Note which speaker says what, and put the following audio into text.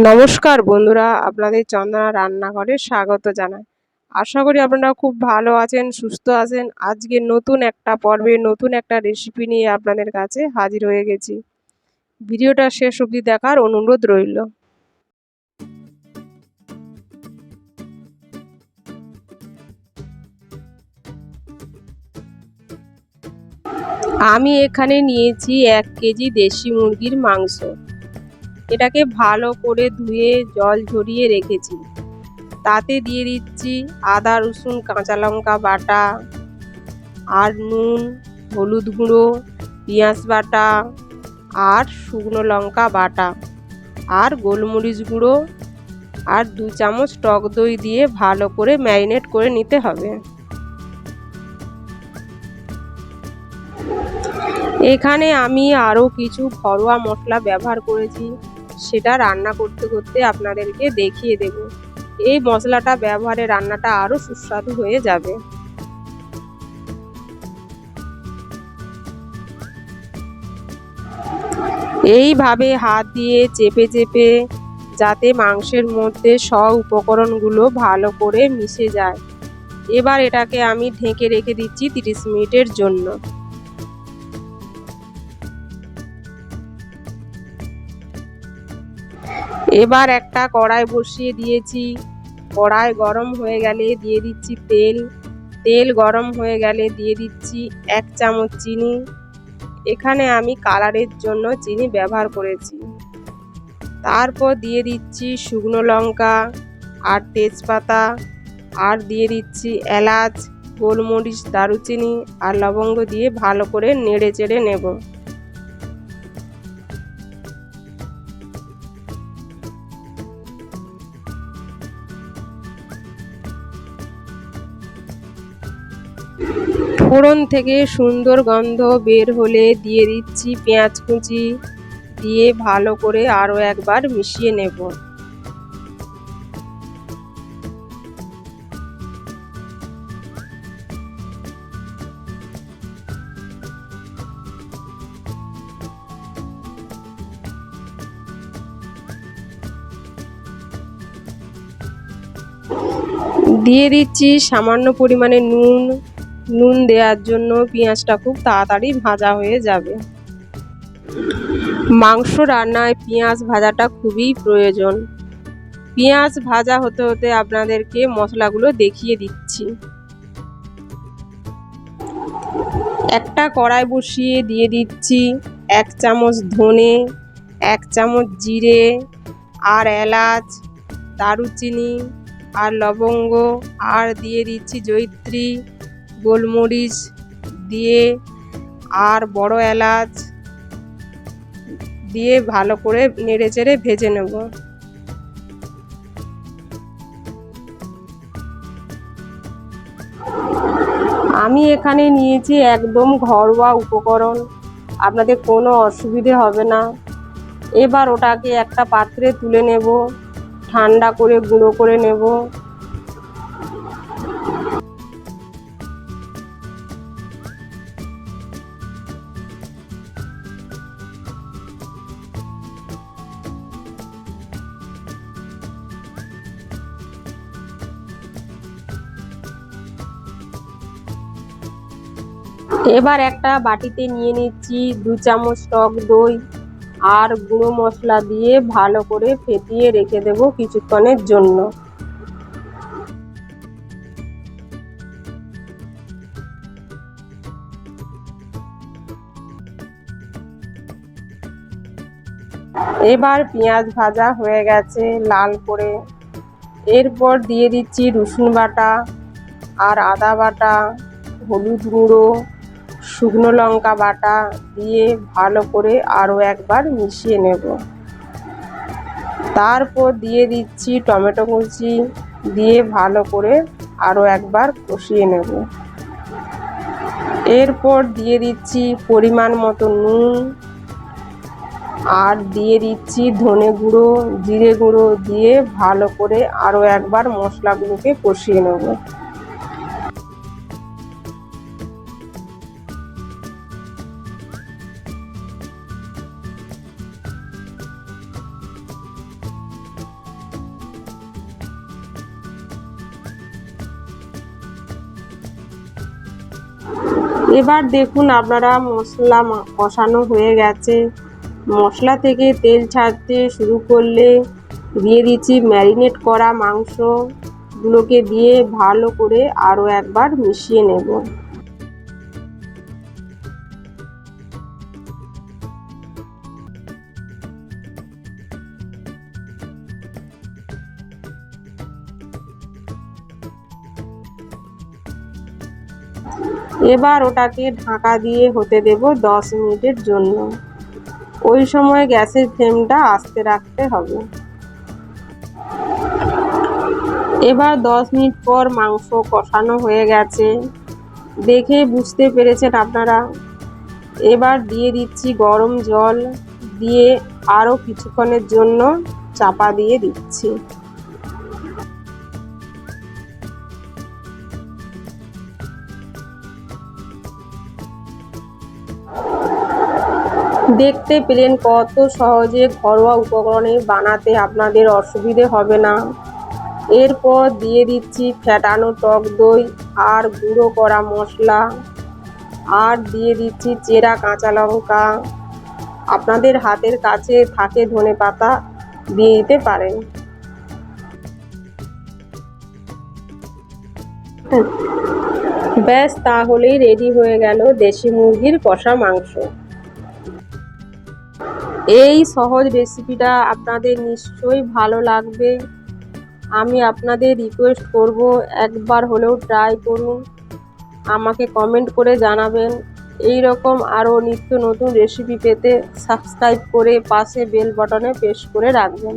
Speaker 1: নমস্কার বন্ধুরা, আপনাদের চন্দনা রান্নাঘরে স্বাগত জানাই। আশা করি আপনারা খুব ভালো আছেন, সুস্থ আছেন। আজকে নতুন একটা পর্বে নতুন একটা রেসিপি নিয়ে আপনাদের কাছে হাজির হয়ে গেছি। ভিডিওটা শেষ অবধি দেখার অনুরোধ রইল। আমি এখানে নিয়েছি 1 কেজি দেশি মুরগির মাংস। এটাকে ভালো করে ধুয়ে জল ঝরিয়ে রেখেছি। তাতে দিয়ে দিচ্ছি আদা রসুন কাঁচা লঙ্কা বাটা, আর নুন, হলুদ গুঁড়ো, পেঁয়াজ বাটা, আর শুকনো লঙ্কা বাটা, আর গোলমরিচ গুঁড়ো, আর 2 চামচ টক দই দিয়ে ভালো করে ম্যারিনেট করে নিতে হবে। এখানে আমি আরও কিছু ঘরোয়া মশলা ব্যবহার করেছি, সেটা রান্না করতে করতে আপনাদেরকে দেখিয়ে দেব। এই মশলাটা ব্যবহারে রান্নাটা আরও সুস্বাদু হয়ে যাবে। এইভাবে হাত দিয়ে চেপে চেপে যাতে মাংসের মধ্যে সব উপকরণগুলো ভালো করে মিশে যায়। এবার এটাকে আমি ঢেকে রেখে দিচ্ছি 30 মিনিটের জন্য। এবার একটা কড়াই বসিয়ে দিয়েছি। কড়াই গরম হয়ে গেলে দিয়ে দিচ্ছি তেল। তেল গরম হয়ে গেলে দিয়ে দিচ্ছি 1 চামচ চিনি। এখানে আমি কালারের জন্য চিনি ব্যবহার করেছি। তারপর দিয়ে দিচ্ছি শুকনো লঙ্কা আর তেজপাতা, আর দিয়ে দিচ্ছি এলাচ, গোলমরিচ, দারুচিনি আর লবঙ্গ দিয়ে ভালো করে নেড়ে চেড়ে নেব। ফোড়ন থেকে সুন্দর গন্ধ বের হলে দিয়ে দিচ্ছি পেঁয়াজ কুচি, দিয়ে ভালো করে আরও একবার মিশিয়ে নেব। দিয়ে দিচ্ছি সামান্য পরিমাণে নুন। নুন দেওয়ার জন্য পেঁয়াজটা খুব তাড়াতাড়ি ভাজা হয়ে যাবে। মাংস রান্নায় পেঁয়াজ ভাজাটা খুবই প্রয়োজন। পেঁয়াজ ভাজা হতে হতে আপনাদেরকে মশলাগুলো দেখিয়ে দিচ্ছি। একটা কড়াই বসিয়ে দিয়ে দিচ্ছি 1 চামচ ধনে, 1 চামচ জিরে, আর এলাচ, দারুচিনি আর লবঙ্গ, আর দিয়ে দিচ্ছি জয়িত্রী, গোলমরিচ দিয়ে আর বড় এলাচ দিয়ে ভালো করে নেড়ে চেড়ে ভেজে নেব। আমি এখানে নিয়েছি একদম ঘরোয়া উপকরণ, আপনাদের কোনো অসুবিধে হবে না। এবার ওটাকে একটা পাত্রে তুলে নেব, ঠান্ডা করে গুঁড়ো করে নেব। এবার একটা বাটিতে নিয়ে নিচ্ছি 2 চামচ টক দই আর গুঁড়ো মশলা দিয়ে ভালো করে ফেটিয়ে রেখে দেব কিছুক্ষণের জন্য। এবার পেঁয়াজ ভাজা হয়ে গেছে লাল করে। এরপর দিয়ে দিচ্ছি রসুন বাটা আর আদা বাটা, হলুদ গুঁড়ো, শুকনো লঙ্কা বাটা দিয়ে ভালো করে আরও একবার মিশিয়ে নেব। তারপর দিয়ে দিচ্ছি টমেটো কুচি, দিয়ে ভালো করে আরও একবার কষিয়ে নেব। এরপর দিয়ে দিচ্ছি পরিমাণ মতো নুন, আর দিয়ে দিচ্ছি ধনে গুঁড়ো, জিরে গুঁড়ো দিয়ে ভালো করে আরও একবার মশলাগুলোকে কষিয়ে নেব। এবার দেখুন আপনারা মশলা কষানো হয়ে গেছে। মশলা থেকে তেল ছাড়তে শুরু করলে দিয়ে দিচ্ছি ম্যারিনেট করা মাংসগুলোকে দিয়ে ভালো করে আরও একবার মিশিয়ে নেব। এবার ওটাকে ঢাকা দিয়ে হতে দেব 10 মিনিটের জন্য। ওই সময় গ্যাসের ফ্লেমটা আস্তে রাখতে হবে। এবার 10 মিনিট পর মাংস কষানো হয়ে গেছে, দেখে বুঝতে পেরেছেন আপনারা। এবার দিয়ে দিচ্ছি গরম জল, দিয়ে আরও কিছুক্ষণের জন্য চাপা দিয়ে দিচ্ছি। দেখতে পেলেন কত সহজে ঘরোয়া উপকরণে বানাতে আপনাদের অসুবিধে হবে না। এরপর দিয়ে দিচ্ছি ফ্যাটানো টক দই আর গুঁড়ো করা মশলা, আর দিয়ে দিচ্ছি চেরা কাঁচা লঙ্কা। আপনাদের হাতের কাছে থাকে ধনেপাতা দিয়ে দিতে পারেন। ব্যাস, তাহলেই রেডি হয়ে গেল দেশি মুরগির কষা মাংস। এই সহজ রেসিপিটা আপনাদের নিশ্চয়ই ভালো লাগবে। আমি আপনাদের রিকোয়েস্ট করব, একবার হলেও ট্রাই করুন। আমাকে কমেন্ট করে জানাবেন। এই রকম আরও নিত্য নতুন রেসিপি পেতে সাবস্ক্রাইব করে পাশে বেল বাটনে প্রেস করে রাখবেন।